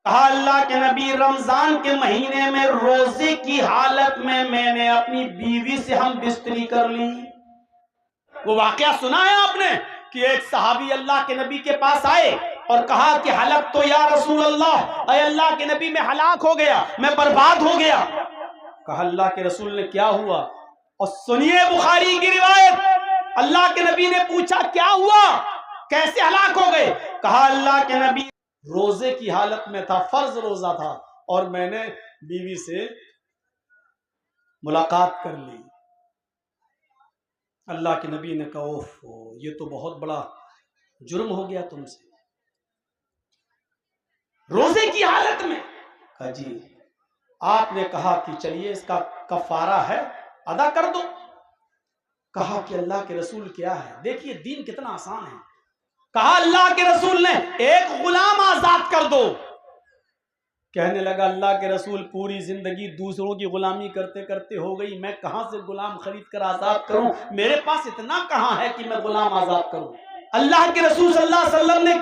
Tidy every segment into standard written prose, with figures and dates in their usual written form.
کہا اللہ کے نبی رمضان کے مہینے میں روزے کی حالت میں نے اپنی بیوی سے ہم بستری کر لی۔ وہ واقعہ سنا ہے آپ نے کہ ایک صحابی اللہ کے نبی کے پاس آئے اور کہا کہ ہلاک تو یا رسول اللہ، اے اللہ کے نبی میں ہلاک ہو گیا، میں برباد ہو گیا۔ کہا اللہ کے رسول نے کیا ہوا؟ اور سنیے بخاری کی روایت، اللہ کے نبی نے پوچھا کیا ہوا، کیسے ہلاک ہو گئے؟ کہا اللہ کے نبی روزے کی حالت میں تھا، فرض روزہ تھا، اور میں نے بیوی سے ملاقات کر لی۔ اللہ کے نبی نے کہا اوہ یہ تو بہت بڑا جرم ہو گیا تم سے، روزے کی حالت میں۔ کہا جی۔ آپ نے کہا کہ چلیے اس کا کفارہ ہے، ادا کر دو۔ کہا کہ اللہ کے رسول کیا ہے؟ دیکھیے دین کتنا آسان ہے۔ کہا اللہ کے رسول نے ایک غلام آزاد کر دو۔ کہنے لگا اللہ کے رسول پوری زندگی دوسروں کی غلامی کرتے کرتے ہو گئی، میں کہاں سے غلام خرید کر آزاد کروں، میرے پاس اتنا کہاں ہے کہ میں غلام آزاد کروں۔ اللہ کے رسول صلی اللہ علیہ وسلم نے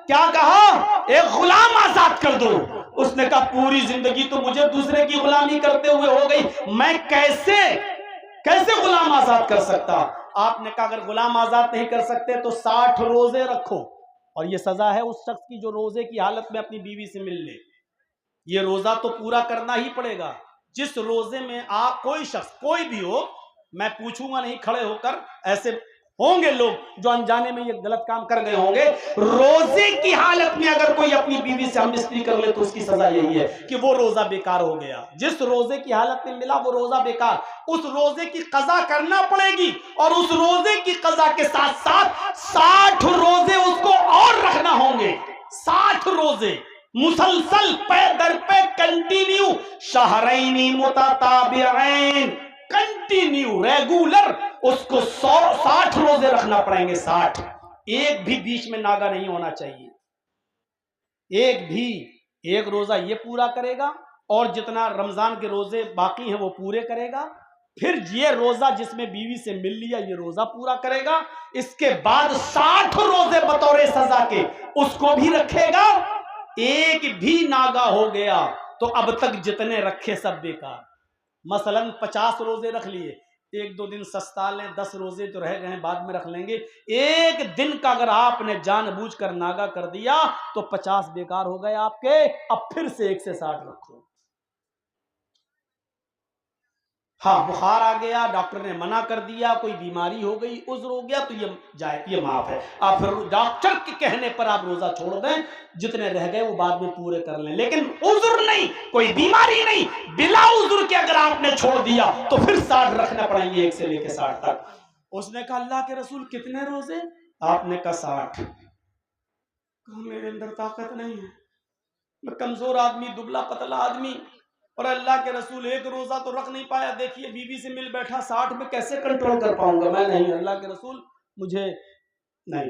کیا کہا؟ ایک غلام آزاد کر دو۔ اس نے کہا پوری زندگی تو مجھے دوسرے کی غلامی کرتے ہوئے ہو گئی، میں کیسے غلام آزاد کر سکتا؟ آپ نے کہا اگر غلام آزاد نہیں کر سکتے تو 60 روزے رکھو، اور یہ سزا ہے اس شخص کی جو روزے کی حالت میں اپنی بیوی سے مل لے۔ یہ روزہ تو پورا کرنا ہی پڑے گا۔ جس روزے میں آپ کوئی شخص کوئی بھی ہو، میں پوچھوں گا نہیں کھڑے ہو کر، ایسے ہوں گے لوگ جو انجانے میں یہ غلط کام کر گئے ہوں گے، روزے کی حالت میں اگر کوئی اپنی بیوی سے ہم بستری کر لے تو اس کی سزا یہی ہے کہ وہ روزہ بیکار ہو گیا۔ جس روزے کی حالت میں ملا وہ روزہ بیکار، اس روزے کی قضا کرنا پڑے گی، اور اس روزے کی قضا کے ساتھ ساتھ 60 روزے اس کو اور رکھنا ہوں گے۔ 60 روزے مسلسل پے در پہ کنٹینیو، شہرینی متتابعین، کنٹینیو ریگولر اس کو 60 روزے رکھنا پڑیں گے۔ 60، ایک بھی بیچ میں ناگا نہیں ہونا چاہیے۔ ایک روزہ یہ پورا کرے گا، اور جتنا رمضان کے روزے باقی ہیں وہ پورے کرے گا، پھر یہ روزہ جس میں بیوی سے مل لیا یہ روزہ پورا کرے گا، اس کے بعد 60 روزے بطور سزا کے اس کو بھی رکھے گا۔ ایک بھی ناگا ہو گیا تو اب تک جتنے رکھے سب بیکار۔ مثلا 50 روزے رکھ لیے، 1-2 دن سستا لیں، 10 روزے جو رہ گئے ہیں بعد میں رکھ لیں گے۔ ایک دن کا اگر آپ نے جان بوجھ کر ناگا کر دیا تو 50 بیکار ہو گئے آپ کے۔ اب پھر سے 1 سے 60 رکھو۔ ہاں بخار آ گیا، ڈاکٹر نے منع کر دیا، کوئی بیماری ہو گئی، عذر ہو گیا تو یہ معاف ہے، آپ پھر ڈاکٹر کے کہنے پر آپ روزہ چھوڑ دیں، جتنے رہ گئے وہ بعد میں پورے کر لیں، لیکن عذر نہیں، کوئی بیماری نہیں، بلا عذر کے اگر آپ نے چھوڑ دیا تو پھر 60 رکھنا پڑیں گے، 1 سے لے کے 60 تک۔ اس نے کہا اللہ کے رسول کتنے روزے؟ آپ نے کہا 60۔ کہا میرے اندر طاقت نہیں ہے، میں کمزور آدمی، دبلا پتلا آدمی، اور اللہ کے رسول 1 روزہ تو رکھ نہیں پایا، دیکھیے بیوی سے مل بیٹھا، 60 میں کیسے کنٹرول کر پاؤں گا؟ میں نہیں، اللہ کے رسول مجھے نہیں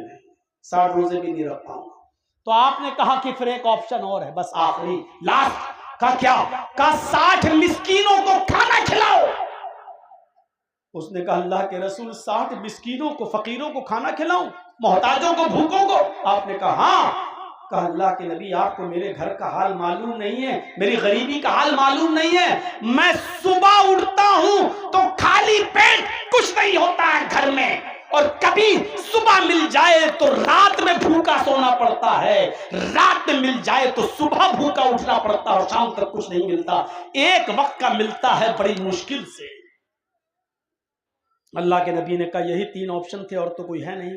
60 روزے بھی نہیں رکھ پاؤں گا۔ تو آپ نے کہا کہ پھر ایک آپشن اور ہے، بس آخری لاسٹ کا کیا؟ کہا 60 مسکینوں کو کھانا کھلاؤ۔ اس نے کہا اللہ کے رسول 60 مسکینوں کو، فقیروں کو کھانا کھلاؤں، محتاجوں کو، بھوکوں کو؟ آپ نے کہا ہاں۔ کہا اللہ کے نبی آپ کو میرے گھر کا حال معلوم نہیں ہے، میری غریبی کا حال معلوم نہیں ہے، میں صبح اٹھتا ہوں تو خالی پیٹ کچھ نہیں ہوتا ہے گھر میں، اور کبھی صبح مل جائے تو رات میں بھوکا سونا پڑتا ہے، رات میں مل جائے تو صبح بھوکا اٹھنا پڑتا ہے، اور شام تک کچھ نہیں ملتا، ایک وقت کا ملتا ہے بڑی مشکل سے۔ اللہ کے نبی نے کہا یہی 3 آپشن تھے اور تو کوئی ہے نہیں۔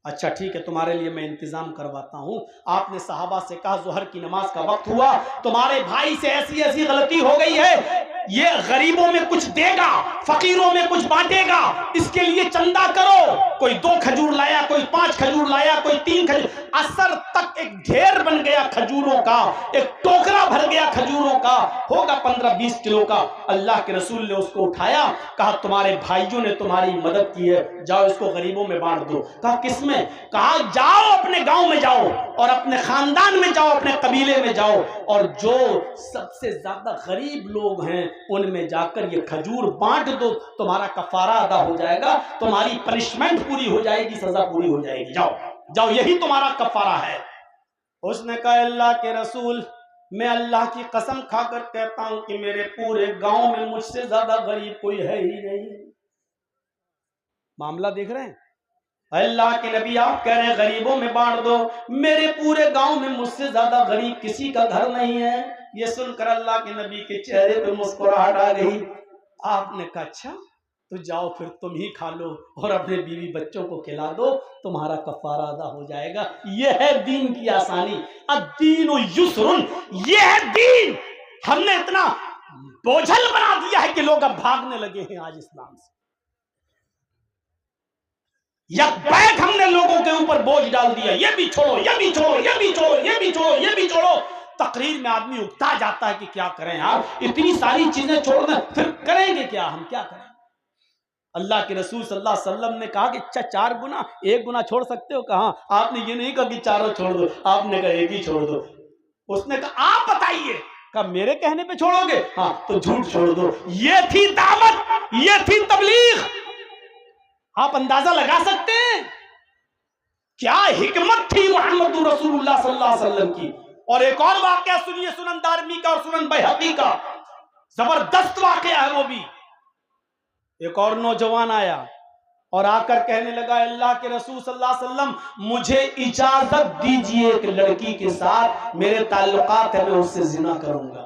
اچھا ٹھیک ہے تمہارے لیے میں انتظام کرواتا ہوں۔ آپ نے صحابہ سے کہا ظہر کی نماز کا وقت ہوا، تمہارے بھائی سے ایسی غلطی ہو گئی ہے، یہ غریبوں میں کچھ دے گا، فقیروں میں کچھ بانٹے گا، اس کے لیے چندہ کرو۔ کوئی 2 کھجور لایا، کوئی 5 کھجور لایا، کوئی 3 کھجور، اثر تک ایک ڈھیر بن گیا کھجوروں کا، ایک ٹوکرا بھر گیا کھجوروں کا، ہوگا 15-20 کلو کا۔ اللہ کے رسول نے اس کو اٹھایا، کہا تمہارے بھائیوں نے تمہاری مدد کی ہے، جاؤ اس کو غریبوں میں بانٹ دو۔ کہا کس میں؟ کہا جاؤ اپنے گاؤں میں جاؤ، اور اپنے خاندان میں جاؤ، اپنے قبیلے میں جاؤ، اور جو سب سے زیادہ غریب لوگ ہیں ان میں جا کر یہ کھجور بانٹ دو، تمہارا کفارہ ادا ہو جائے گا، تمہاری پنشمنٹ پوری ہو جائے گی، سزا پوری ہو جائے گی، جاؤ جاؤ یہی تمہارا کفارہ ہے۔ اس نے کہا اللہ کے رسول میں اللہ کی قسم کھا کر کہتا ہوں کہ میرے پورے گاؤں میں مجھ سے زیادہ غریب کوئی ہے ہی نہیں۔ معاملہ دیکھ رہے ہیں؟ اللہ کے نبی آپ کہہ رہے ہیں غریبوں میں بانٹ دو، میرے پورے گاؤں میں مجھ سے زیادہ غریب کسی کا گھر نہیں ہے۔ یہ سن کر اللہ کے نبی کے چہرے پہ مسکراہٹ آ گئی۔ آپ نے کہا اچھا تو جاؤ پھر تم ہی کھا لو اور اپنے بیوی بچوں کو کھلا دو، تمہارا کفارہ ادا ہو جائے گا۔ یہ ہے دین کی آسانی، الدین یسر، یہ ہے دین۔ ہم نے اتنا بوجھل بنا دیا ہے کہ لوگ اب بھاگنے لگے ہیں آج اسلام سے۔ یک بیک ہم نے لوگوں کے اوپر بوجھ ڈال دیا، یہ بھی چھوڑو، یہ بھی چھوڑو، یہ بھی چھوڑو، یہ بھی چھوڑو، یہ بھی چھوڑو۔ تقریر میں آدمی اکتا جاتا ہے کہ کیا کریں آپ، اتنی ساری چیزیں چھوڑ دیں پھر کریں گے کیا، ہم کیا کریں؟ اللہ کے رسول صلی اللہ علیہ وسلم نے کہا کہ اچھا 4 گناہ 1 گناہ چھوڑ سکتے ہو؟ کہا آپ نے یہ نہیں کہا کہ چاروں چھوڑ دو، آپ نے کہا ایک ہی چھوڑ دو۔ اس نے کہا آپ بتائیے، کہا میرے کہنے پہ چھوڑو گے؟ ہاں تو جھوٹ چھوڑ دو۔ یہ تھی دعوت، یہ تھی تبلیغ۔ آپ اندازہ لگا سکتے ہیں کیا حکمت تھی محمد رسول اللہ صلی اللہ علیہ وسلم کی۔ اور ایک اور واقعہ سنیے، سنن دارمی کا اور سنن بہقی کا، زبردست واقعہ ہے وہ بھی۔ ایک اور نوجوان آیا اور آ کر کہنے لگا اللہ کے رسول صلی اللہ علیہ وسلم مجھے اجازت دیجئے ایک لڑکی کے ساتھ میرے تعلقات ہیں، میں اس سے زنا کروں گا۔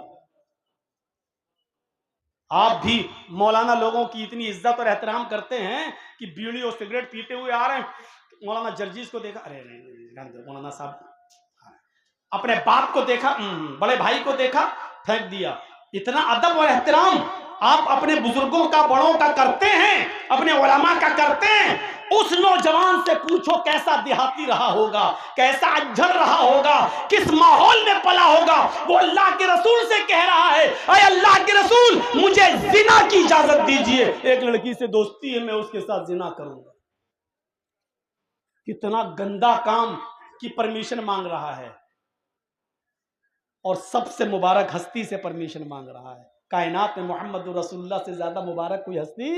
آپ بھی مولانا لوگوں کی اتنی عزت اور احترام کرتے ہیں کہ بیڑی اور سگریٹ پیتے ہوئے آ رہے ہیں، مولانا جرجیز کو دیکھا، ارے مولانا صاحب، اپنے باپ کو دیکھا، بڑے بھائی کو دیکھا، پھینک دیا۔ اتنا ادب اور احترام آپ اپنے بزرگوں کا، بڑوں کا کرتے ہیں، اپنے علماء کا کرتے ہیں۔ اس نوجوان سے پوچھو کیسا دیہاتی رہا ہوگا، کیسا اجھل رہا ہوگا، کس ماحول میں پلا ہوگا۔ وہ اللہ کے رسول سے کہہ رہا ہے اے اللہ کے رسول مجھے زنا کی اجازت دیجئے، ایک لڑکی سے دوستی ہے میں اس کے ساتھ زنا کروں گا۔ کتنا گندا کام کی پرمیشن مانگ رہا ہے، اور سب سے مبارک ہستی سے پرمیشن مانگ رہا ہے۔ کائنات میں محمد رسول اللہ سے زیادہ مبارک کوئی ہستی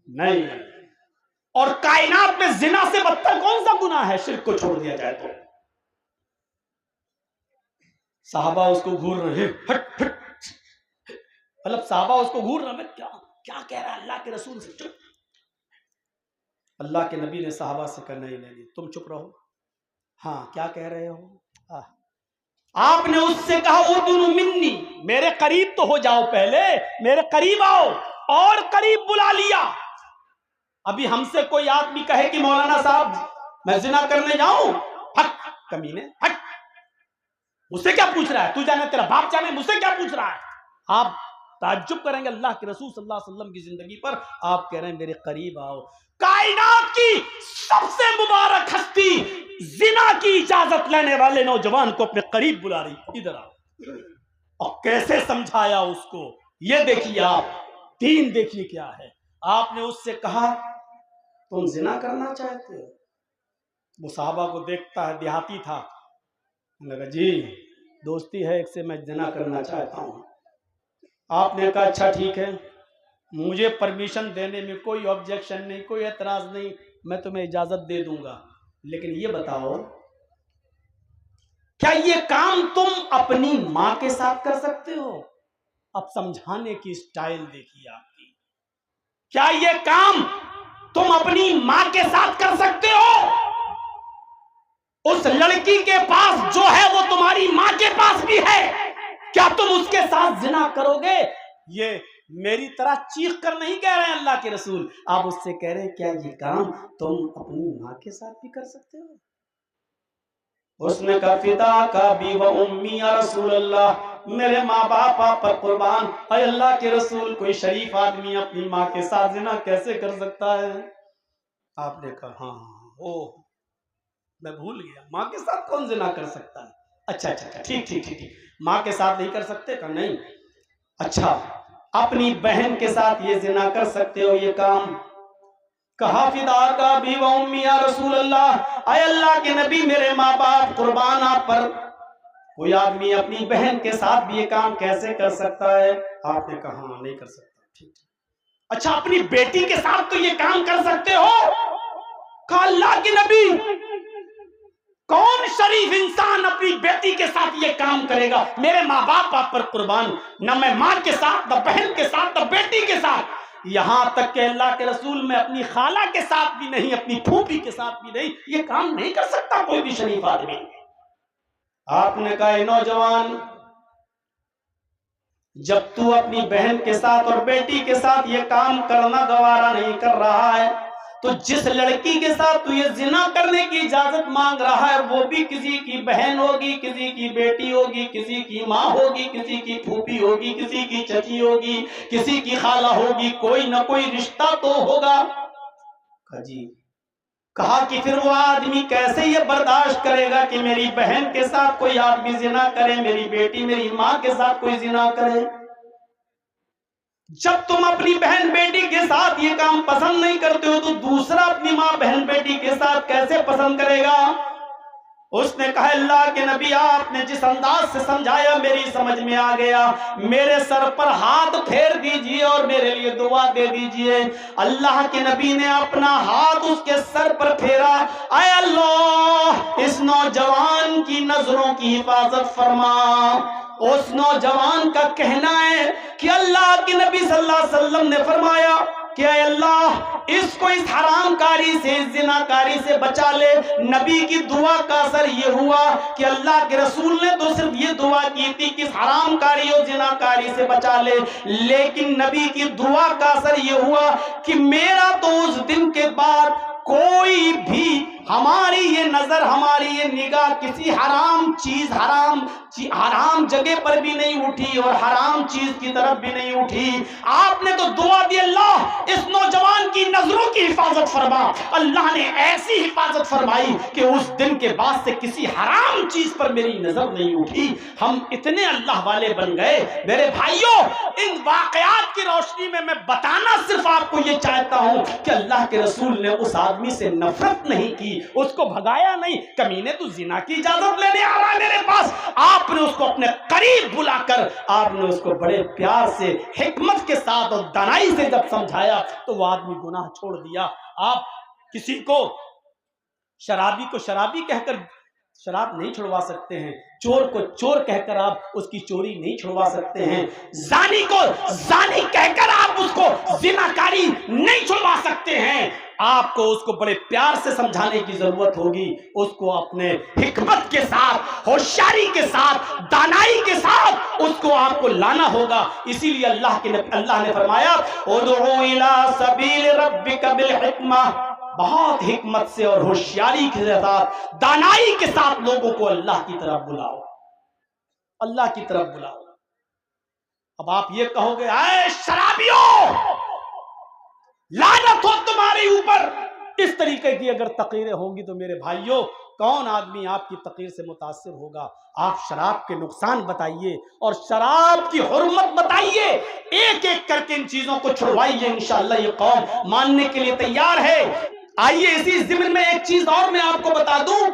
نہیں ہے۔ اور کائنات میں زنا سے بدتر کون سا گناہ ہے؟ شرک کو چھوڑ دیا جائے تو۔ صحابہ اس کو گھور رہے ہیں، ہٹ ہٹ، مطلب صحابہ اس کو گھور رہے ہیں، کیا کہہ رہا ہے اللہ کے رسول سے؟ چپ۔ اللہ کے نبی نے صحابہ سے کہا نہیں تم چپ رہو۔ ہاں کیا کہہ رہے ہو؟ آپ نے اس سے کہا اذن منی، میرے قریب تو ہو جاؤ، پہلے میرے قریب آؤ، اور قریب بلا لیا۔ ابھی ہم سے کوئی آدمی کہے کہ مولانا صاحب میں زنا کرنے جاؤں، ہٹ کمینے ہٹ، مجھ سے کیا پوچھ رہا ہے؟ تو جانے تیرا باپ جانے، مجھ سے کیا پوچھ رہا ہے؟ آپ تعجب کریں گے اللہ کے رسول صلی اللہ علیہ وسلم کی زندگی پر، آپ کہہ رہے ہیں میرے قریب آؤ۔ کائنات کی سب سے مبارک ہستی زنا کی اجازت لینے والے نوجوان کو اپنے قریب بلا رہی، ادھر آؤ۔ اور کیسے سمجھایا اس کو، یہ دیکھیے آپ، دین دیکھیے کیا ہے۔ آپ نے اس سے کہا تم زنا کرنا چاہتے ہو؟ وہ صحابہ کو دیکھتا ہے، دیہاتی تھا، لگا جی دوستی ہے ایک سے، میں زنا کرنا چاہتا ہوں۔ آپ نے کہا اچھا ٹھیک ہے، مجھے پرمیشن دینے میں کوئی آبجیکشن نہیں، کوئی اعتراض نہیں، میں تمہیں اجازت دے دوں گا، لیکن یہ بتاؤ کیا یہ کام تم اپنی ماں کے ساتھ کر سکتے ہو؟ اب سمجھانے کی سٹائل دیکھیے آپ کی۔ کیا یہ کام تم اپنی ماں کے ساتھ کر سکتے ہو؟ اس لڑکی کے پاس جو ہے وہ تمہاری ماں کے پاس بھی ہے، کیا تم اس کے ساتھ زنا کرو گے؟ یہ میری طرح چیخ کر نہیں کہہ رہے ہیں اللہ کے رسول، آپ اس سے کہہ رہے ہیں کیا یہ کام تم اپنی ماں کے ساتھ بھی کر سکتے ہو؟ اس نے کہا فدا کا بھی و امی یا رسول اللہ، میرے ماں باپ آپ پر قربان، اے اللہ کے رسول کوئی شریف آدمی اپنی ماں کے ساتھ زنا کیسے کر سکتا ہے؟ آپ نے کہا ہاں میں بھول گیا، ماں کے ساتھ کون زنا کر سکتا ہے؟ اچھا ٹھیک، ماں کے ساتھ نہیں کر سکتے؟ کہا نہیں۔ اچھا اپنی بہن کے ساتھ یہ زنا کر سکتے ہو یہ کام؟ کہا فداک ابی و امی یا رسول اللہ، اے اللہ کے نبی میرے ماں باپ قربان آپ پر، کوئی آدمی اپنی بہن کے ساتھ بھی یہ کام کیسے کر سکتا ہے؟ آپ نے کہا ہاں نہیں کر سکتا۔ ٹھیک، اچھا اپنی بیٹی کے ساتھ تو یہ کام کر سکتے ہو؟ کہا اللہ کے نبی کون شریف انسان اپنی بیٹی کے ساتھ یہ کام کرے گا؟ میرے ماں باپ آپ پر قربان، نہ میں ماں کے ساتھ، نہ بہن کے ساتھ، نہ بیٹی کے ساتھ، یہاں تک کہ اللہ کے رسول میں اپنی خالہ کے ساتھ بھی نہیں، اپنی پھوپھی کے ساتھ بھی نہیں، یہ کام نہیں کر سکتا کوئی بھی شریف آدمی۔ آپ نے کہا اے نوجوان، جب تو اپنی بہن کے ساتھ اور بیٹی کے ساتھ یہ کام کرنا گوارا نہیں کر رہا ہے، تو جس لڑکی کے ساتھ تو یہ زنا کرنے کی اجازت مانگ رہا ہے وہ بھی کسی کی بہن ہوگی، کسی کی بیٹی ہوگی، کسی کی ماں ہوگی، کسی کی پھوپھی ہوگی، کسی کی چچی ہوگی، کسی کی خالہ ہوگی، کوئی نہ کوئی رشتہ تو ہوگا۔ کہا کہ پھر وہ آدمی کیسے یہ برداشت کرے گا کہ میری بہن کے ساتھ کوئی آدمی زنا کرے، میری بیٹی میری ماں کے ساتھ کوئی زنا کرے؟ جب تم اپنی بہن بیٹی کے ساتھ یہ کام پسند نہیں کرتے ہو تو دوسرا اپنی ماں بہن بیٹی کے ساتھ کیسے پسند کرے گا؟ اس نے کہا اللہ کے نبی، آپ نے جس انداز سے سمجھایا میری سمجھ میں آ گیا، میرے سر پر ہاتھ پھیر دیجئے اور میرے لیے دعا دے دیجئے۔ اللہ کے نبی نے اپنا ہاتھ اس کے سر پر پھیرا، اے اللہ اس نوجوان کی نظروں کی حفاظت فرما۔ اس نوجوان کا کہنا ہے کہ اللہ کے نبی صلی اللہ علیہ وسلم نے فرمایا کہ اے اللہ اس کو اس حرام کاری سے، اس زنا کاری سے بچا لے۔ نبی کی دعا کا اثر یہ ہوا کہ اللہ کے رسول نے تو صرف یہ دعا کی تھی کہ اس حرام کاری اور زنا کاری سے بچا لے، لیکن نبی کی دعا کا اثر یہ ہوا کہ میرا تو اس دن کے بعد کوئی بھی ہماری یہ نظر، ہماری یہ نگاہ کسی حرام چیز، حرام جگہ پر بھی نہیں اٹھی اور حرام چیز کی طرف بھی نہیں اٹھی۔ آپ نے تو دعا دی اللہ اس نوجوان کی نظروں کی حفاظت فرما۔ اللہ نے ایسی حفاظت فرمائی کہ اس دن کے بعد سے کسی حرام چیز پر میری نظر نہیں اٹھی۔ ہم اتنے اللہ والے بن گئے۔ میرے بھائیوں، ان واقعات کی روشنی میں بتانا صرف آپ کو یہ چاہتا ہوں کہ اللہ کے رسول نے اس آدمی سے نفرت نہیں کی، اس کو بھگایا نہیں۔ کمینے تو زنا کی اجازت لینے آ رہا ہے میرے پاس، آپ نے اس کو اپنے قریب بلا کر آپ نے اس کو بڑے پیار سے، حکمت کے ساتھ اور دانائی سے جب سمجھایا تو وہ آدمی گناہ چھوڑ دیا۔ آپ کسی کو شرابی کو شرابی کہہ کر شراب نہیں چھڑوا سکتے ہیں، چور کو چور کہہ کر آپ اس کی چوری نہیں چھڑوا سکتے ہیں، زانی کو زانی کہہ کر آپ اس کو زناکاری نہیں چھڑوا سکتے ہیں۔ آپ کو اس کو بڑے پیار سے سمجھانے کی ضرورت ہوگی، اس کو اپنے حکمت کے ساتھ، ہوشیاری کے ساتھ، دانائی کے ساتھ اس کو آپ کو لانا ہوگا۔ اسی لیے اللہ نے فرمایا ادعو الی سبیل ربک بالحکمہ، بہت حکمت سے اور ہوشیاری کے ساتھ، دانائی کے ساتھ لوگوں کو اللہ کی طرف بلاؤ، اللہ کی طرف بلاؤ۔ اب آپ یہ کہو گے اے شرابیوں لعنت ہو تمہارے اوپر، اس طریقے کی اگر تقریریں ہوں گی تو میرے بھائیوں کون آدمی آپ کی تقریر سے متاثر ہوگا؟ آپ شراب کے نقصان بتائیے اور شراب کی حرمت بتائیے، ایک ایک کر کے ان چیزوں کو چھڑوائیے، انشاءاللہ یہ قوم ماننے کے لیے تیار ہے۔ آئیے اسی ضمن میں ایک چیز اور میں آپ کو بتا دوں،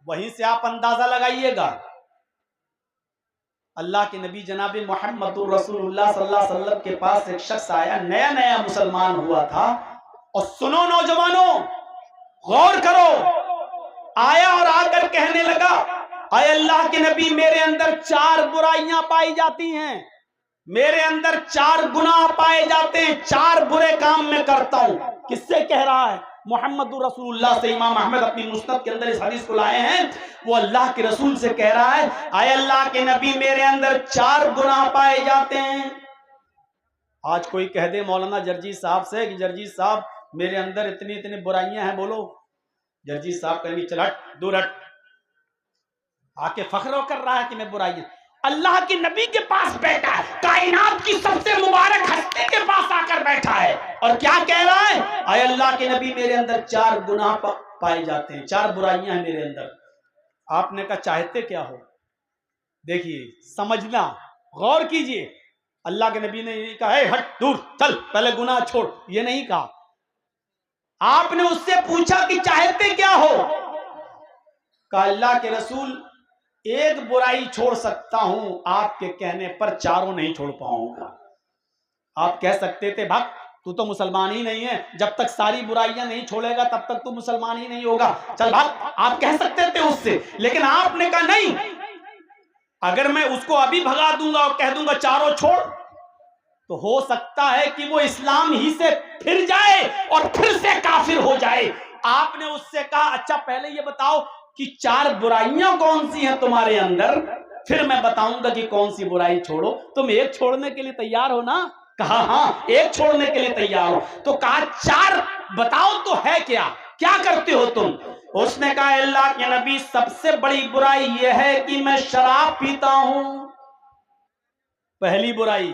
وہیں سے آپ اندازہ لگائیے گا۔ اللہ کے نبی جناب محمد رسول اللہ صلی اللہ علیہ وسلم کے پاس ایک شخص آیا، نیا نیا مسلمان ہوا تھا، اور سنو نوجوانوں غور کرو، آیا اور آ کر کہنے لگا اے اللہ کے نبی میرے اندر 4 برائیاں پائی جاتی ہیں، میرے اندر 4 گناہ پائے جاتے ہیں، 4 برے کام میں کرتا ہوں۔ کس سے کہہ رہا ہے؟ محمد رسول اللہ سے۔ امام احمد اپنی مسند کے اندر اس حدیث کو لائے ہیں، وہ اللہ کے رسول سے کہہ رہا ہے اے اللہ کے نبی میرے اندر 4 گناہ پائے جاتے ہیں۔ آج کوئی کہہ دے مولانا جرجی صاحب سے کہ جرجی صاحب میرے اندر اتنی برائیاں ہیں، بولو، جرجی صاحب کہیں چل ہٹ، دور ہٹ، آ کے فخر کر رہا ہے کہ میں برائیاں۔ اللہ کے نبی کے پاس بیٹھا ہے، کائنات کی سب سے مبارک ہستی کے پاس آ کر بیٹھا ہے، اور کیا کہہ رہا ہے اے اللہ کے نبی میرے اندر 4 گناہ پائے جاتے ہیں، 4 برائیاں ہیں میرے اندر۔ آپ نے کہا چاہتے کیا ہو؟ دیکھیے سمجھنا، غور کیجئے، اللہ کے نبی نے یہ کہا اے ہٹ، دور چل، پہلے گناہ چھوڑ، یہ نہیں کہا۔ آپ نے اس سے پوچھا کہ چاہتے کیا ہو؟ کہا اللہ کے رسول ایک برائی چھوڑ سکتا ہوں، آپ کے کہنے پر 4 نہیں چھوڑ پاؤں گا۔ آپ کہہ سکتے تھے بھگ تو مسلمان ہی نہیں ہے، جب تک ساری برائیاں نہیں چھوڑے گا تب تک تو مسلمان ہی نہیں ہوگا، چل بھاگ، آپ کہہ سکتے تھے اس سے، لیکن آپ نے کہا نہیں، اگر میں اس کو ابھی بھگا دوں گا اور کہہ دوں گا چاروں چھوڑ، تو ہو سکتا ہے کہ وہ اسلام ہی سے پھر جائے اور پھر سے کافر ہو جائے۔ آپ نے اس سے کہا اچھا پہلے یہ بتاؤ کہ 4 برائیاں کون سی ہیں تمہارے اندر، پھر میں بتاؤں گا کہ کون سی برائی چھوڑو، تم ایک چھوڑنے کے لیے تیار ہو نا؟ کہا ہاں ایک چھوڑنے کے لیے تیار ہو، تو کہا 4 بتاؤ تو ہے کیا کرتے ہو تم؟ اس نے کہا اللہ کے نبی سب سے بڑی برائی یہ ہے کہ میں شراب پیتا ہوں۔ پہلی برائی،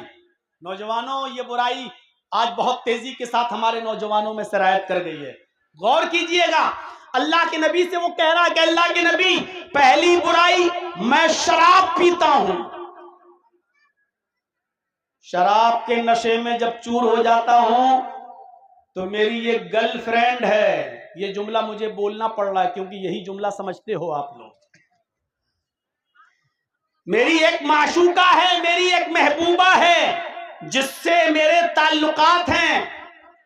نوجوانوں یہ برائی آج بہت تیزی کے ساتھ ہمارے نوجوانوں میں سرایت کر گئی ہے، غور کیجئے گا، اللہ کے نبی سے وہ کہہ رہا ہے کہ اللہ کے نبی پہلی برائی میں شراب پیتا ہوں، شراب کے نشے میں جب چور ہو جاتا ہوں تو میری یہ گرل فرینڈ ہے، یہ جملہ مجھے بولنا پڑ رہا ہے کیونکہ یہی جملہ سمجھتے ہو آپ لوگ، میری ایک معشوقہ ہے، میری ایک محبوبہ ہے جس سے میرے تعلقات ہیں،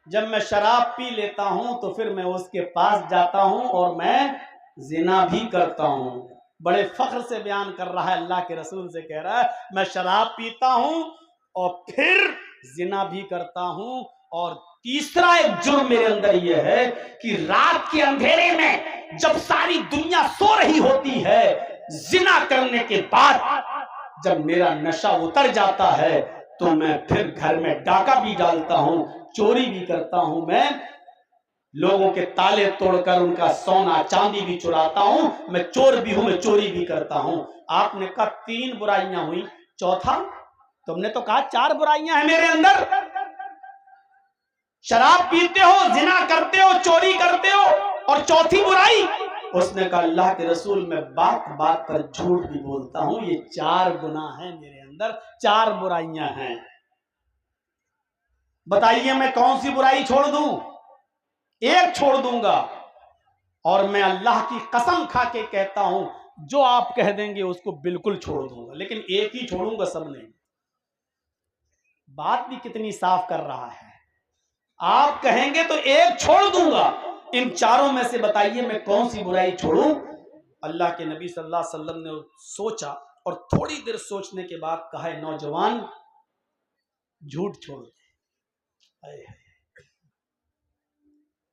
جب میں شراب پی لیتا ہوں تو پھر میں اس کے پاس جاتا ہوں اور میں زنا بھی کرتا ہوں۔ بڑے فخر سے بیان کر رہا ہے، اللہ کے رسول سے کہہ رہا ہے میں شراب پیتا ہوں اور پھر زنا بھی کرتا ہوں، اور تیسرا ایک جرم میرے اندر یہ ہے کہ رات کے اندھیرے میں جب ساری دنیا سو رہی ہوتی ہے، زنا کرنے کے بعد جب میرا نشہ اتر جاتا ہے تو میں پھر گھر میں ڈاکہ بھی ڈالتا ہوں، چوری بھی کرتا ہوں، میں لوگوں کے تالے توڑ کر ان کا سونا چاندی بھی چراتا ہوں، میں چور بھی ہوں، میں چوری بھی کرتا ہوں۔ آپ نے کہا 3 برائیاں ہوئی، چوتھا؟ تم نے تو کہا 4 برائیاں ہیں میرے اندر، شراب پیتے ہو، زنا کرتے ہو، چوری کرتے ہو، اور چوتھی برائی؟ اس نے کہا اللہ کے رسول میں بات بات پر جھوٹ بھی بولتا ہوں، یہ 4 گناہ ہیں میرے اندر، 4 برائیاں ہیں، بتائیے میں کون سی برائی چھوڑ دوں؟ ایک چھوڑ دوں گا، اور میں اللہ کی قسم کھا کے کہتا ہوں جو آپ کہہ دیں گے اس کو بالکل چھوڑ دوں گا، لیکن ایک ہی چھوڑوں گا، سب نہیں۔ بات بھی کتنی صاف کر رہا ہے، آپ کہیں گے تو ایک چھوڑ دوں گا، ان 4 میں سے بتائیے میں کون سی برائی چھوڑوں؟ اللہ کے نبی صلی اللہ علیہ وسلم نے سوچا اور تھوڑی دیر سوچنے کے بعد کہا ہے نوجوان جھوٹ چھوڑ دے۔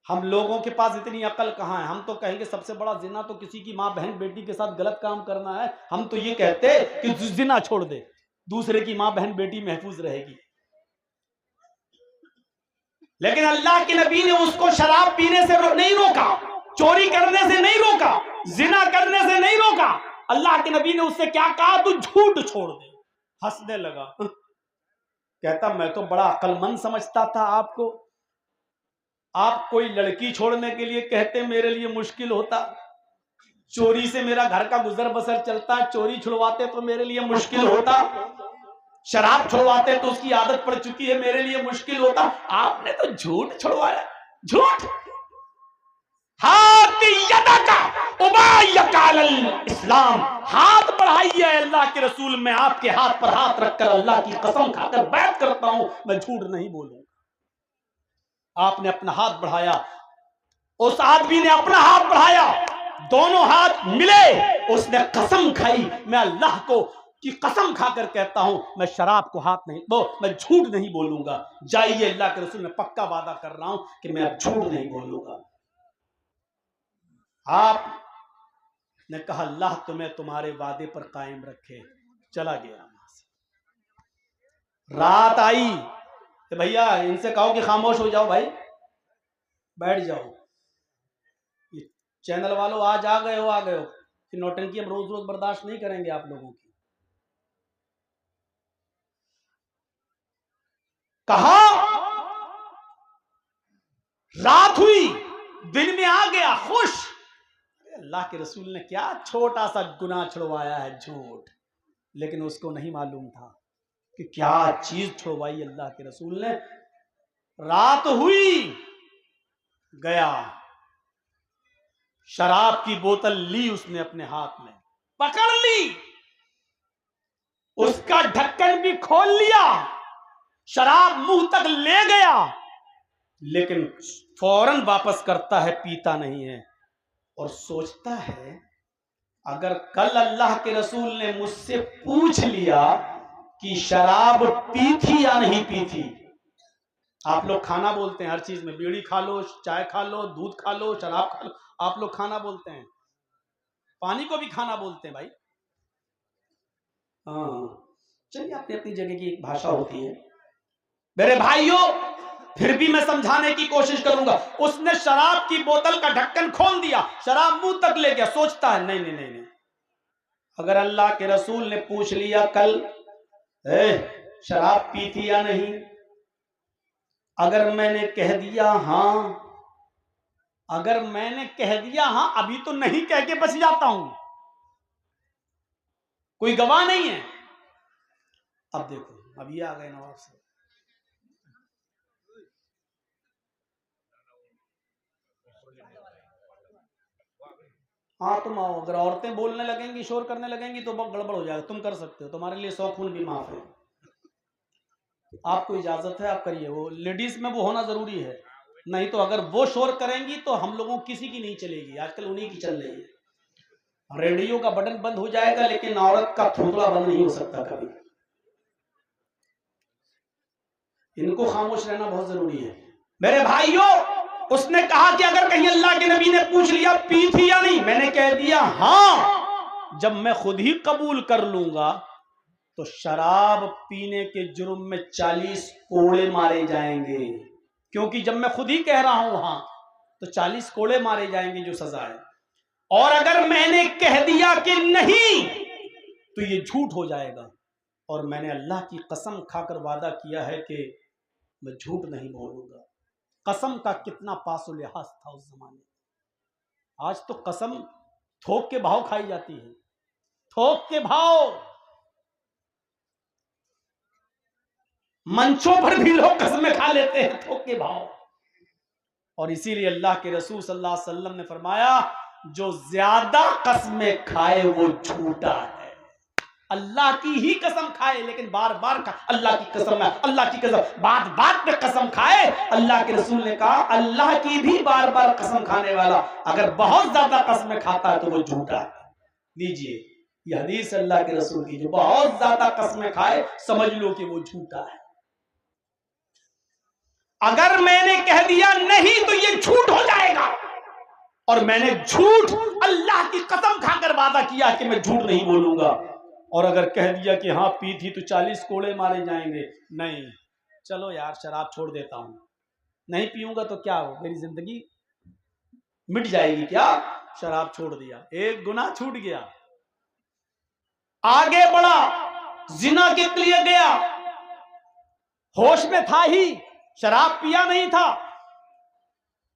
ہم لوگوں کے پاس اتنی عقل کہاں ہے، ہم تو کہیں گے سب سے بڑا زنا تو کسی کی ماں بہن بیٹی کے ساتھ غلط کام کرنا ہے، ہم تو یہ کہتے کہ زنا چھوڑ دے، دوسرے کی ماں بہن بیٹی محفوظ رہے گی، لیکن اللہ کے نبی نے اس کو شراب پینے سے نہیں روکا، چوری کرنے سے نہیں روکا، زنا کرنے سے نہیں روکا، اللہ کے نبی نے اس سے کیا کہا؟ تو جھوٹ چھوڑ دے۔ ہنسنے لگا، کہتا میں تو بڑا عقل مند سمجھتا تھا آپ کو، آپ کوئی لڑکی چھوڑنے کے لیے کہتے میرے لیے مشکل ہوتا، چوری سے میرا گھر کا گزر بسر چلتا، چوری چھڑواتے تو میرے لیے مشکل ہوتا، شراب چھڑواتے تو اس کی عادت پڑ چکی ہے میرے لیے مشکل ہوتا، آپ نے تو جھوٹ چھڑوایا، جھوٹ۔ ہاتھ یدک ابایک علی الاسلام، ہاتھ بڑھائیے اللہ کے رسول، میں آپ کے ہاتھ پر ہاتھ رکھ کر اللہ کی قسم کھا کر بیعت کرتا ہوں میں جھوٹ نہیں بولوں۔ آپ نے اپنا ہاتھ بڑھایا، اس آدمی نے اپنا ہاتھ بڑھایا، دونوں ہاتھ ملے، اس نے قسم کھائی میں اللہ کو کی قسم کھا کر کہتا ہوں میں شراب کو ہاتھ نہیں میں جھوٹ نہیں بولوں گا، جائیے اللہ کے رسول میں پکا وعدہ کر رہا ہوں کہ میں اب جھوٹ نہیں بولوں گا۔ آپ نے کہا اللہ تمہیں تمہارے وعدے پر قائم رکھے، چلا گیا۔ رات آئی کہ بھیا ان سے کہو کہ خاموش ہو جاؤ، بھائی بیٹھ جاؤ، یہ چینل والوں آج آ گئے ہو کہ نوٹنکی ہم روز روز برداشت نہیں کریں گے آپ لوگوں کی۔ کہا رات ہوئی، دن میں آ گیا، خوش، اللہ کے رسول نے کیا چھوٹا سا گناہ چھڑوایا ہے، جھوٹ، لیکن اس کو نہیں معلوم تھا کہ کیا چیز چھڑوائی اللہ کے رسول نے۔ رات ہوئی، گیا، شراب کی بوتل لی اس نے اپنے ہاتھ میں، پکڑ لی، اس کا ڈھکن بھی کھول لیا، شراب منہ تک لے گیا، لیکن فوراً واپس کرتا ہے، پیتا نہیں ہے، اور سوچتا ہے اگر کل اللہ کے رسول نے مجھ سے پوچھ لیا کہ شراب پی تھی یا نہیں پی تھی. آپ لوگ کھانا بولتے ہیں ہر چیز میں، بیڑی کھا لو، چائے کھا لو، دودھ کھا لو، شراب کھا لو، آپ لوگ کھانا بولتے ہیں، پانی کو بھی کھانا بولتے ہیں بھائی. ہاں چلیے، اپنی اپنی جگہ کی ایک بھاشا ہوتی ہے. میرے بھائیوں، پھر بھی میں سمجھانے کی کوشش کروں گا. اس نے شراب کی بوتل کا ڈھکن کھول دیا، شراب منہ تک لے گیا، سوچتا ہے نہیں نہیں نہیں نہیں، اگر اللہ کے رسول نے پوچھ لیا کل شراب پی تھی یا نہیں، اگر میں نے کہہ دیا ہاں، اگر میں نے کہہ دیا ہاں، ابھی تو نہیں کہہ کے بچ جاتا ہوں، کوئی گواہ نہیں ہے. اب دیکھو، اب یہ آ گئے نواب صاحب. ہاں تم آؤ، اگر عورتیں بولنے لگیں گی، شور کرنے لگیں گی تو بہت گڑبڑ ہو جائے گا. تم کر سکتے ہو، تمہارے لیے 100 خون بھی معاف ہے. آپ کو اجازت ہے، آپ کریے. وہ لیڈیز میں وہ ہونا ضروری ہے، نہیں تو اگر وہ شور کریں گی تو ہم لوگوں کسی کی نہیں چلے گی. آج کل انہی کی چل رہی ہے. ریڈیو کا بٹن بند ہو جائے گا لیکن عورت کا تھوتڑا بند نہیں ہو سکتا کبھی. ان کو خاموش رہنا بہت ضروری ہے. میرے بھائیوں، اس نے کہا کہ اگر کہیں اللہ کے نبی نے پوچھ لیا پی تھی یا نہیں، میں نے کہہ دیا ہاں، جب میں خود ہی قبول کر لوں گا تو شراب پینے کے جرم میں 40 کوڑے مارے جائیں گے. کیونکہ جب میں خود ہی کہہ رہا ہوں ہاں تو 40 کوڑے مارے جائیں گے جو سزا ہے. اور اگر میں نے کہہ دیا کہ نہیں تو یہ جھوٹ ہو جائے گا. اور میں نے اللہ کی قسم کھا کر وعدہ کیا ہے کہ میں جھوٹ نہیں بولوں گا. قسم کا کتنا پاس و لحاظ تھا اس زمانے میں. آج تو قسم تھوک کے بھاؤ کھائی جاتی ہے، تھوک کے بھاؤ. منچوں پر بھی لوگ قسمیں کھا لیتے ہیں تھوک کے بھاؤ. اور اسی لیے اللہ کے رسول صلی اللہ علیہ وسلم نے فرمایا جو زیادہ قسمیں کھائے وہ جھوٹا ہے. اللہ کی ہی قسم کھائے لیکن بار بار اللہ کی قسم ہے، اللہ کی قسم، بات بات پہ قسم کھائے. اللہ کے رسول نے کہا اللہ کی بھی بار بار قسم کھانے والا اگر بہت زیادہ قسمیں کھاتا ہے تو وہ جھوٹا ہے. لیجئے یہ حدیث اللہ کے رسول کی، جو بہت زیادہ قسمیں کھائے سمجھ لو کہ وہ جھوٹا ہے. اگر میں نے کہہ دیا نہیں تو یہ جھوٹ ہو جائے گا، اور میں نے جھوٹ اللہ کی قسم کھا کر وعدہ کیا کہ میں جھوٹ نہیں بولوں گا. اور اگر کہہ دیا کہ ہاں پی تھی تو 40 کوڑے مارے جائیں گے. نہیں، چلو یار شراب چھوڑ دیتا ہوں، نہیں پیوں گا تو کیا ہو، میری زندگی مٹ جائے گی کیا. شراب چھوڑ دیا، ایک گناہ چھوٹ گیا. آگے بڑھا، زنا کے لیے گیا، ہوش میں تھا ہی، شراب پیا نہیں تھا،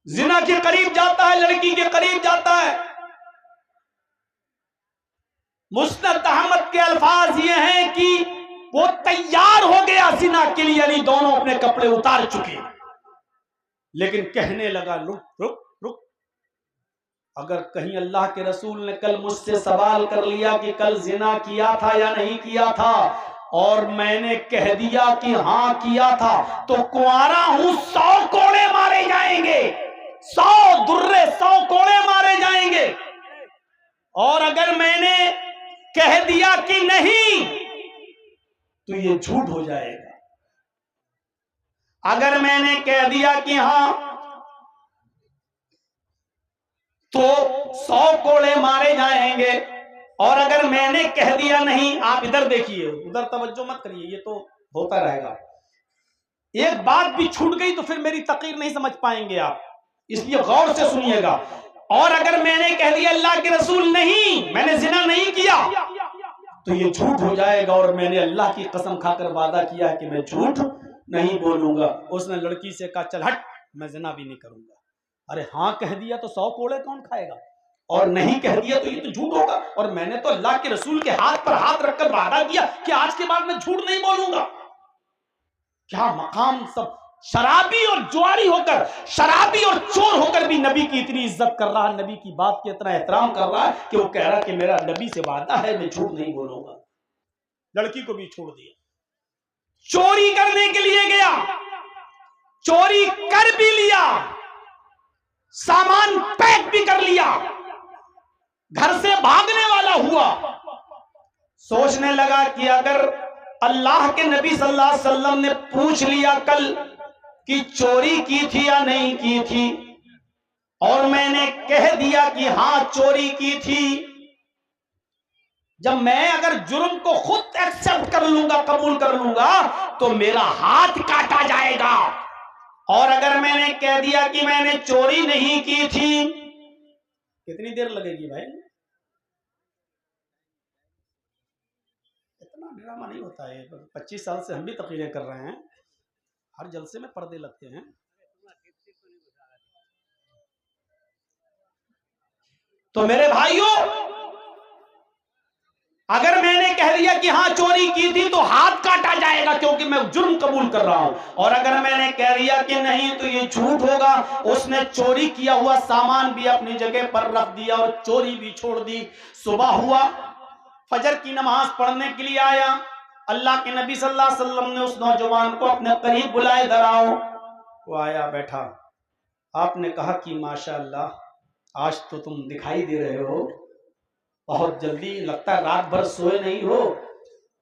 زنا کے قریب جاتا ہے، لڑکی کے قریب جاتا ہے. مسند احمد کے الفاظ یہ ہیں کہ وہ تیار ہو گیا زنا کے لیے، یعنی دونوں اپنے کپڑے اتار چکے، لیکن کہنے لگا رک رک رک، اگر کہیں اللہ کے رسول نے کل مجھ سے سوال کر لیا کہ کل زنا کیا تھا یا نہیں کیا تھا، اور میں نے کہہ دیا کہ ہاں کیا تھا، تو کنوارا ہوں 100 کوڑے مارے جائیں گے، 100 درے 100 کوڑے مارے جائیں گے. اور اگر میں نے کہہ دیا کہ نہیں تو یہ جھوٹ ہو جائے گا. اگر میں نے کہہ دیا کہ ہاں تو 100 کوڑے مارے جائیں گے، اور اگر میں نے کہہ دیا نہیں. آپ ادھر دیکھیے، ادھر توجہ مت کریے، یہ تو ہوتا رہے گا. ایک بات بھی چھوٹ گئی تو پھر میری تقریر نہیں سمجھ پائیں گے آپ، اس لیے غور سے سنیے گا. اور اگر میں نے کہہ دیا اللہ کے رسول نہیں میں نے زنا نہیں کیا تو یہ جھوٹ ہو جائے گا، اور میں نے اللہ کی قسم کھا کر وعدہ کیا ہے کہ میں جھوٹ نہیں بولوں گا. اس نے لڑکی سے کہا چل ہٹ، میں زنا بھی نہیں کروں گا. ارے ہاں کہہ دیا تو 100 کوڑے کون کھائے گا، اور نہیں کہہ دیا تو یہ تو جھوٹ ہوگا. اور میں نے تو اللہ کے رسول کے ہاتھ پر ہاتھ رکھ کر وعدہ کیا کہ آج کے بعد میں جھوٹ نہیں بولوں گا. کیا مقام! سب شرابی اور جواری ہو کر، شرابی اور چور ہو کر بھی نبی کی اتنی عزت کر رہا ہے، نبی کی بات کی اتنا احترام کر رہا ہے کہ وہ کہہ رہا کہ میرا نبی سے وعدہ ہے میں جھوٹ نہیں بولوں گا. لڑکی کو بھی چھوڑ دیا، چوری کرنے کے لیے گیا، چوری کر بھی لیا، سامان پیک بھی کر لیا، گھر سے بھاگنے والا ہوا، سوچنے لگا کہ اگر اللہ کے نبی صلی اللہ علیہ وسلم نے پوچھ لیا کل کہ چوری کی تھی یا نہیں کی تھی، اور میں نے کہہ دیا کہ ہاں چوری کی تھی، جب میں اگر جرم کو خود ایکسپٹ کر لوں گا، قبول کر لوں گا، تو میرا ہاتھ کاٹا جائے گا، اور اگر میں نے کہہ دیا کہ میں نے چوری نہیں کی تھی، کتنی دیر لگے گی بھائی؟ اتنا ڈرامہ نہیں ہوتا ہے، 25 سال سے ہم بھی تقریریں کر رہے ہیں، ہر جلسے میں پردے لگتے ہیں۔ تو میرے بھائیوں، اگر میں نے کہہ دیا کہ ہاں چوری کی تھی تو ہاتھ کاٹا جائے گا، کیونکہ میں جرم قبول کر رہا ہوں، اور اگر میں نے کہہ دیا کہ نہیں تو یہ جھوٹ ہوگا۔ اس نے چوری کیا ہوا سامان بھی اپنی جگہ پر رکھ دیا اور چوری بھی چھوڑ دی۔ صبح ہوا، فجر کی نماز پڑھنے کے لیے آیا، اللہ کے نبی صلی اللہ علیہ وسلم نے اس نوجوان کو اپنے قریب بلائے، ادھر آؤ۔ وہ آیا، بیٹھا، آپ نے کہا کہ ماشاءاللہ آج تو تم دکھائی دے رہے ہو بہت جلدی، لگتا ہے رات بھر سوئے نہیں ہو۔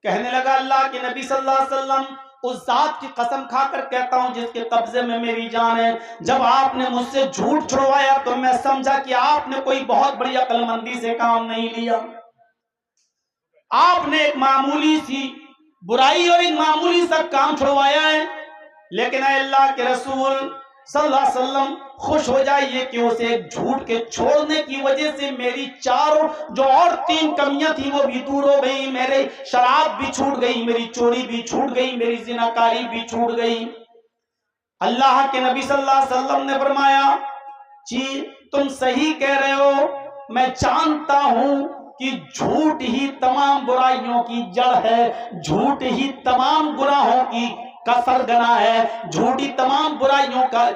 کہنے لگا اللہ کے نبی صلی اللہ علیہ وسلم، اس ذات کی قسم کھا کر کہتا ہوں جس کے قبضے میں میری جان ہے، جب آپ نے مجھ سے جھوٹ چھڑوایا تو میں سمجھا کہ آپ نے کوئی بہت بڑی عقل مندی سے کام نہیں لیا، آپ نے ایک معمولی سی برائی اور ایک معمولی سا کام چھڑوایا ہے، لیکن اے اللہ کے رسول صلی اللہ علیہ وسلم خوش ہو جائیے کہ اسے ایک جھوٹ کے چھوڑنے کی وجہ سے میری چاروں جو اور 3 کمیاں تھیں وہ بھی دور ہو گئی، میرے شراب بھی چھوٹ گئی، میری چوری بھی چھوٹ گئی، میری زناکاری بھی چھوٹ گئی۔ اللہ کے نبی صلی اللہ علیہ وسلم نے فرمایا، جی تم صحیح کہہ رہے ہو، میں جانتا ہوں کہ جھوٹ ہی تمام برائیوں کی جڑ ہے، جھوٹ ہی تمام گناہوں کی کا سرغنہ ہے، جھوٹ ہی تمام برائیوں کا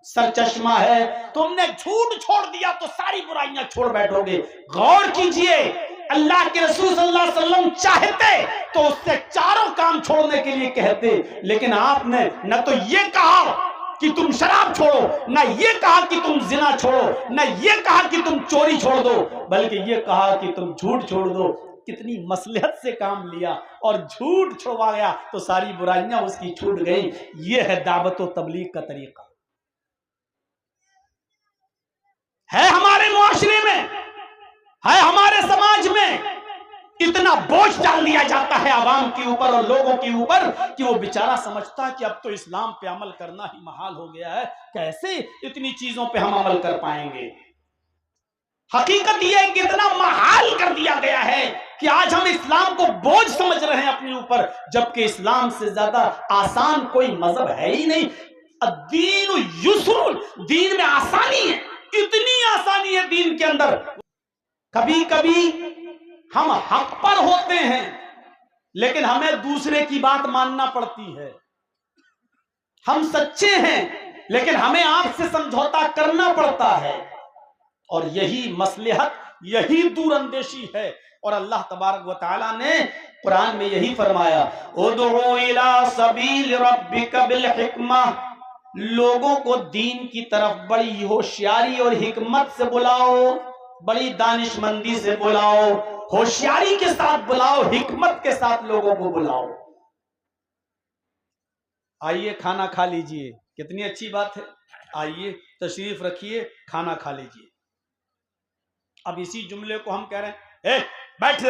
سرچشمہ ہے، تم نے جھوٹ چھوڑ دیا تو ساری برائیاں چھوڑ بیٹھو گے۔ غور کیجئے، اللہ کے رسول صلی اللہ علیہ وسلم چاہتے تو اس سے چاروں کام چھوڑنے کے لیے کہتے، لیکن آپ نے نہ تو یہ کہا کہ تم شراب چھوڑو، نہ یہ کہا کہ تم زنا چھوڑو، نہ یہ کہا کہ تم چوری چھوڑ دو، بلکہ یہ کہا کہ تم جھوٹ چھوڑ دو۔ کتنی مصلحت سے کام لیا اور جھوٹ چھڑوایا تو ساری برائیاں اس کی چھوٹ گئی۔ یہ ہے دعوت و تبلیغ کا طریقہ، ہے ہمارے معاشرے میں، ہے ہمارے سماج میں۔ اتنا بوجھ ڈال دیا جاتا ہے عوام کے اوپر اور لوگوں کے اوپر کہ وہ بیچارہ سمجھتا ہے کہ اب تو اسلام پہ عمل کرنا ہی محال ہو گیا ہے، کیسے اتنی چیزوں پہ ہم عمل کر پائیں گے۔ حقیقت یہ ہے کہ اتنا محال کر دیا گیا ہے کہ آج ہم اسلام کو بوجھ سمجھ رہے ہیں اپنے اوپر، جبکہ اسلام سے زیادہ آسان کوئی مذہب ہے ہی نہیں۔ الدین یسر، دین میں آسانی ہے، اتنی آسانی ہے دین کے اندر۔ کبھی کبھی ہم حق پر ہوتے ہیں لیکن ہمیں دوسرے کی بات ماننا پڑتی ہے، ہم سچے ہیں لیکن ہمیں آپ سے سمجھوتا کرنا پڑتا ہے، اور یہی مصلحت، یہی دور اندیشی ہے۔ اور اللہ تبارک و تعالیٰ نے قرآن میں یہی فرمایا، ادعو الی سبیل ربک بالحکمہ، لوگوں کو دین کی طرف بڑی ہوشیاری اور حکمت سے بلاؤ، بڑی دانش مندی سے بلاؤ، ہوشیاری کے ساتھ بلاؤ، حکمت کے ساتھ لوگوں کو بلاؤ۔ آئیے کھانا کھا لیجئے، کتنی اچھی بات ہے، آئیے تشریف رکھیے، کھانا کھا لیجئے۔ اب اسی جملے کو ہم کہہ رہے ہیں، اے بیٹھ،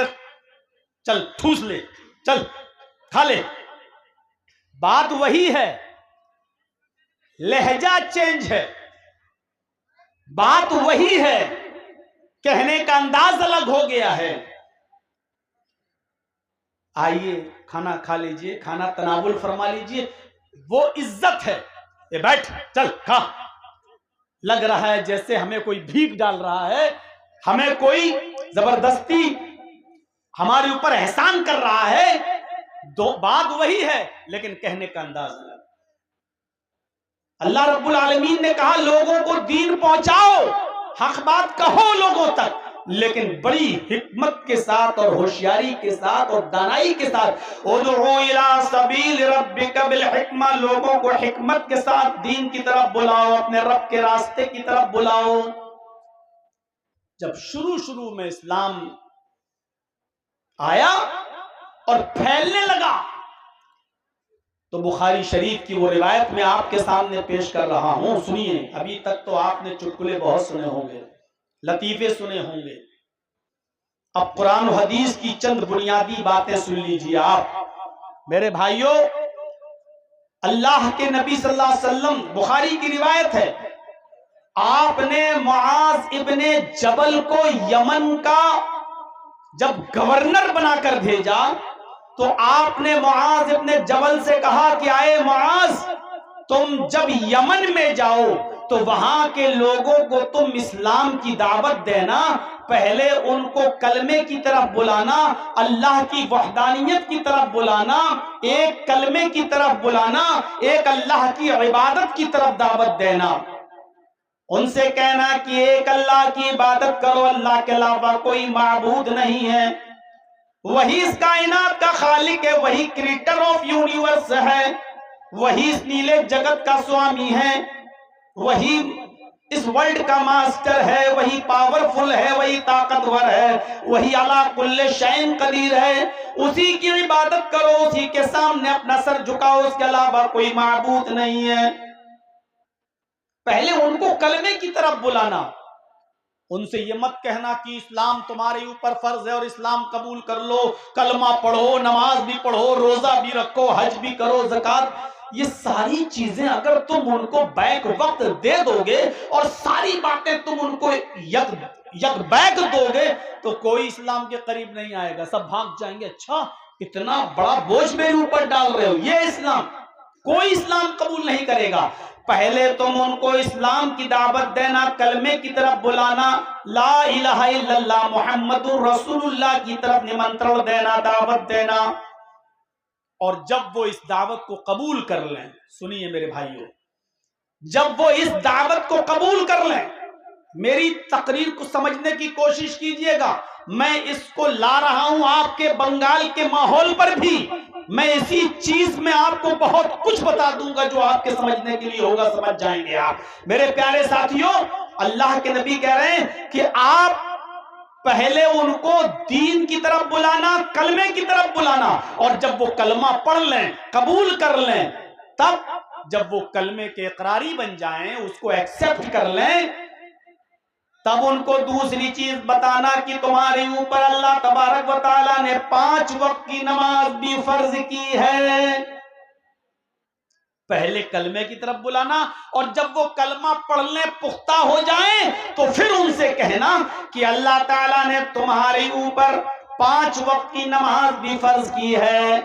چل ٹھوس لے، چل کھا لے۔ بات وہی ہے، لہجہ چینج ہے، بات وہی ہے، کہنے کا انداز الگ ہو گیا ہے۔ آئیے کھانا کھا لیجئے، کھانا تناول فرما لیجئے، وہ عزت ہے۔ اے بیٹھ، چل کھا۔ لگ رہا ہے جیسے ہمیں کوئی بھیک ڈال رہا ہے، ہمیں کوئی زبردستی ہمارے اوپر احسان کر رہا ہے۔ بات وہی ہے لیکن کہنے کا انداز الگ۔ اللہ رب العالمین نے کہا لوگوں کو دین پہنچاؤ، حق بات کہو لوگوں تک، لیکن بڑی حکمت کے ساتھ اور ہوشیاری کے ساتھ اور دانائی کے ساتھ ادعو الی سبیل ربک بالحکمہ، لوگوں کو حکمت کے ساتھ دین کی طرف بلاؤ، اپنے رب کے راستے کی طرف بلاؤ۔ جب شروع میں اسلام آیا اور پھیلنے لگا تو بخاری شریف کی وہ روایت میں آپ کے سامنے پیش کر رہا ہوں، سنیے۔ ابھی تک تو آپ نے چٹکلے بہت سنے ہوں گے، لطیفے سنے ہوں گے، اب قرآن و حدیث کی چند بنیادی باتیں سن لیجیے آپ میرے بھائیوں۔ اللہ کے نبی صلی اللہ علیہ وسلم، بخاری کی روایت ہے، آپ نے معاذ ابن جبل کو یمن کا جب گورنر بنا کر بھیجا تو آپ نے معاذ ابن جبل سے کہا کہ آئے معاذ، تم جب یمن میں جاؤ تو وہاں کے لوگوں کو تم اسلام کی دعوت دینا، پہلے ان کو کلمے کی طرف بلانا، اللہ کی وحدانیت کی طرف بلانا، ایک کلمے کی طرف بلانا، ایک اللہ کی عبادت کی طرف دعوت دینا۔ ان سے کہنا کہ ایک اللہ کی عبادت کرو، اللہ کے علاوہ کوئی معبود نہیں ہے، وہی اس کائنات کا خالق ہے، وہی کریٹر آف یونیورس ہے، وہی اس نیلے جگت کا سوامی ہے، وہی اس ورلڈ کا ماسٹر ہے، وہی پاورفل ہے، وہی طاقتور ہے، وہی علی کل شیء قدیر ہے، اسی کی عبادت کرو، اسی کے سامنے اپنا سر جھکاؤ، اس کے علاوہ کوئی معبود نہیں ہے۔ پہلے ان کو کلمے کی طرف بلانا، ان سے یہ مت کہنا کہ اسلام تمہارے اوپر فرض ہے اور اسلام قبول کر لو، کلمہ پڑھو، نماز بھی پڑھو، روزہ بھی رکھو، حج بھی کرو، زکوٰۃ، یہ ساری چیزیں اگر تم ان کو بیک وقت دے دو گے اور ساری باتیں تم ان کو یک بیک دو گے تو کوئی اسلام کے قریب نہیں آئے گا، سب بھاگ جائیں گے، اچھا اتنا بڑا بوجھ میرے اوپر ڈال رہے ہو، یہ اسلام، کوئی اسلام قبول نہیں کرے گا۔ پہلے تم ان کو اسلام کی دعوت دینا، کلمے کی طرف بلانا، لا الہ الا اللہ محمد رسول اللہ کی طرف نمنترن دینا، دعوت دینا، اور جب وہ اس دعوت کو قبول کر لیں، سنیے میرے بھائیوں، جب وہ اس دعوت کو قبول کر لیں، میری تقریر کو سمجھنے کی کوشش کیجئے گا، میں اس کو لا رہا ہوں آپ کے بنگال کے ماحول پر بھی، میں اسی چیز میں آپ کو بہت کچھ بتا دوں گا جو آپ کے سمجھنے کے لیے ہوگا، سمجھ جائیں گے آپ میرے پیارے ساتھیوں۔ اللہ کے نبی کہہ رہے ہیں کہ آپ پہلے ان کو دین کی طرف بلانا، کلمے کی طرف بلانا، اور جب وہ کلمہ پڑھ لیں، قبول کر لیں، تب جب وہ کلمے کے اقراری بن جائیں، اس کو ایکسپٹ کر لیں، تب ان کو دوسری چیز بتانا کہ تمہارے اوپر اللہ تبارک و تعالیٰ نے 5 وقت کی نماز بھی فرض کی ہے۔ پہلے کلمے کی طرف بلانا، اور جب وہ کلمہ پڑھنے پختہ ہو جائیں تو پھر ان سے کہنا کہ اللہ تعالیٰ نے تمہارے اوپر 5 وقت کی نماز بھی فرض کی ہے۔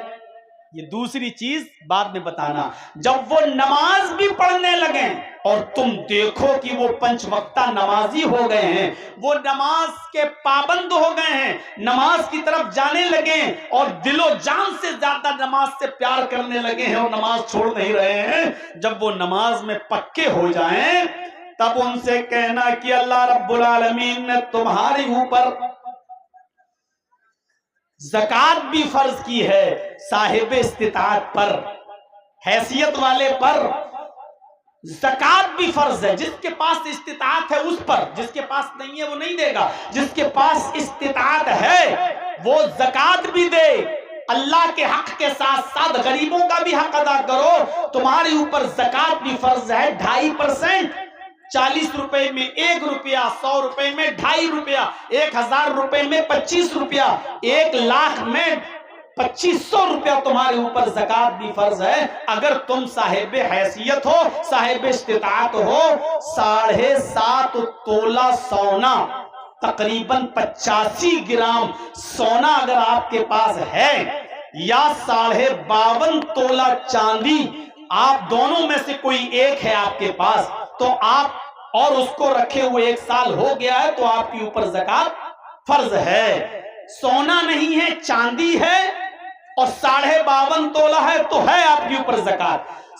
یہ دوسری چیز بعد میں بتانا۔ جب وہ نماز بھی پڑھنے لگیں اور تم دیکھو کہ وہ 5 وقتہ نمازی ہو گئے ہیں، وہ نماز کے پابند ہو گئے ہیں، نماز کی طرف جانے لگیں اور دل و جان سے زیادہ نماز سے پیار کرنے لگے ہیں اور نماز چھوڑ نہیں رہے ہیں، جب وہ نماز میں پکے ہو جائیں تب ان سے کہنا کہ اللہ رب العالمین نے تمہارے اوپر زکوٰۃ بھی فرض کی ہے، صاحب استطاعت پر، حیثیت والے پر زکوٰۃ بھی فرض ہے، جس کے پاس استطاعت ہے اس پر، جس کے پاس نہیں ہے وہ نہیں دے گا، جس کے پاس استطاعت ہے وہ زکوٰۃ بھی دے، اللہ کے حق کے ساتھ ساتھ غریبوں کا بھی حق ادا کرو، تمہارے اوپر زکوٰۃ بھی فرض ہے 2.5%، 40 روپے میں 1 روپیہ، 100 روپے میں 2.5 روپیہ، 1000 روپے میں 25 روپیہ، 1 لاکھ میں 2500 روپیہ تمہارے اوپر زکوٰۃ بھی فرض ہے۔ اگر تم صاحب حیثیت ہو، صاحب استطاعت ہو، 7.5 تولہ سونا، تقریباً 85 گرام سونا اگر آپ کے پاس ہے، یا 52.5 تولہ چاندی، آپ دونوں میں سے کوئی ایک ہے آپ کے پاس، تو آپ اور اس کو رکھے ہوئے 1 سال ہو گیا ہے تو آپ کے اوپر زکوٰۃ فرض ہے۔ سونا نہیں ہے، چاندی ہے اور 52.5 تولہ ہے تو ہے آپ کے اوپر زکوٰۃ۔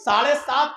7.5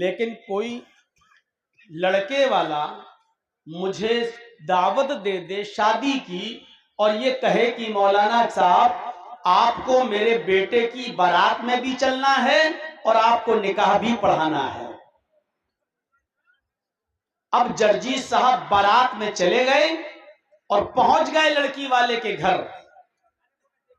لیکن کوئی لڑکے والا مجھے دعوت دے دے شادی کی اور یہ کہے کہ مولانا صاحب آپ کو میرے بیٹے کی بارات میں بھی چلنا ہے اور آپ کو نکاح بھی پڑھانا ہے. اب جرجی صاحب بارات میں چلے گئے اور پہنچ گئے لڑکی والے کے گھر.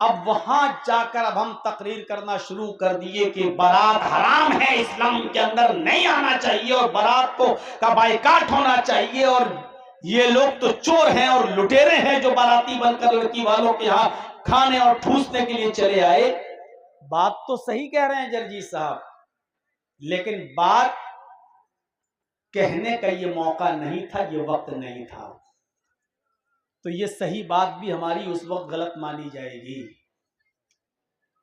اب وہاں جا کر اب ہم تقریر کرنا شروع کر دیے کہ بارات حرام ہے، اسلام کے اندر نہیں آنا چاہیے اور بارات کو کا بائیکاٹ ہونا چاہیے، اور یہ لوگ تو چور ہیں اور لٹیرے ہیں جو باراتی بن کر لڑکی والوں کے ہاں کھانے اور ٹھوسنے کے لیے چلے آئے. بات تو صحیح کہہ رہے ہیں جرجی صاحب، لیکن بات کہنے کا یہ موقع نہیں تھا، یہ وقت نہیں تھا. تو یہ صحیح بات بھی ہماری اس وقت غلط مانی جائے گی.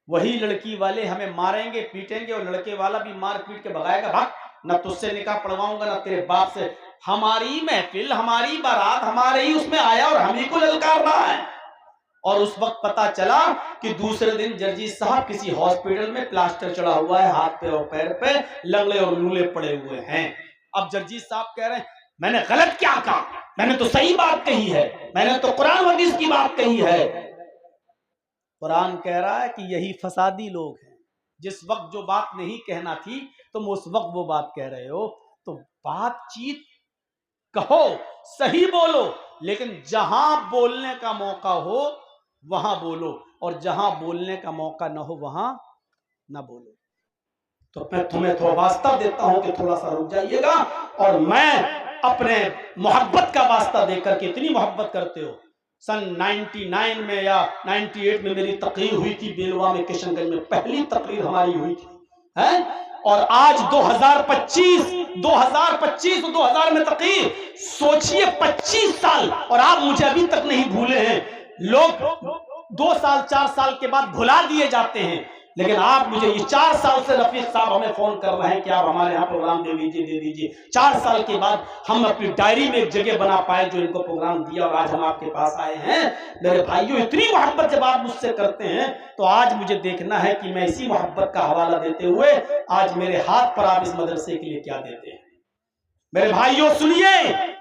وہی لڑکی والے ہمیں ماریں گے پیٹیں گے اور لڑکے والا بھی مار پیٹ کے بھگائے گا، بھاگ نہ تجھ سے نکاح پڑھواؤں گا نہ تیرے باپ سے. ہماری محفل ہماری بارات ہمارے ہی اس میں آیا اور ہم ہی کو للکار رہا ہے. اور اس وقت پتا چلا کہ دوسرے دن جرجی صاحب کسی ہاسپٹل میں پلاسٹر چڑھا ہوا ہے ہاتھ پہ اور پیر پہ، لنگڑے اور لولے پڑے ہوئے ہیں. اب جرجی صاحب کہہ رہے ہیں میں نے غلط کیا کہا، میں نے تو صحیح بات کہی ہے، میں نے تو قرآن حدیث کی بات کہی ہے. قرآن کہہ رہا ہے کہ یہی فسادی لوگ ہیں. جس وقت جو بات نہیں کہنا تھی تم اس وقت وہ بات کہہ رہے ہو. تو بات چیت کہو، صحیح بولو، لیکن جہاں بولنے کا موقع ہو وہاں بولو، اور جہاں بولنے کا موقع نہ ہو وہاں نہ بولو. تو میں تمہیں تھوڑا واسطہ دیتا ہوں کہ تھوڑا سا رک جائیے گا، اور میں اپنے محبت کا واسطہ دے کر کے اتنی محبت کرتے ہو. سن 99 میں یا 98 میں میری تقریر ہوئی تھی بیلوا میں، کشن گنج میں پہلی تقریر ہماری ہوئی تھی، اور آج 2025 2000 میں تقریر. سوچئے 25 سال اور آپ مجھے ابھی تک نہیں بھولے ہیں. لوگ 2 سال 4 سال کے بعد بھلا دیے جاتے ہیں، لیکن آپ مجھے یہ 4 سال سے رفیق صاحب ہمیں فون کر رہے ہیں کہ آپ ہمارے یہاں پروگرام دے دیجئے. 4 سال کے بعد ہم اپنی ڈائری میں ایک جگہ بنا پائے جو ان کو پروگرام دیا، اور آج ہم آپ کے پاس آئے ہیں. میرے بھائیوں اتنی محبت جب آپ مجھ سے کرتے ہیں تو آج مجھے دیکھنا ہے کہ میں اسی محبت کا حوالہ دیتے ہوئے آج میرے ہاتھ پر آپ اس مدرسے کے لیے کیا دیتے ہیں. میرے بھائیوں سنیے،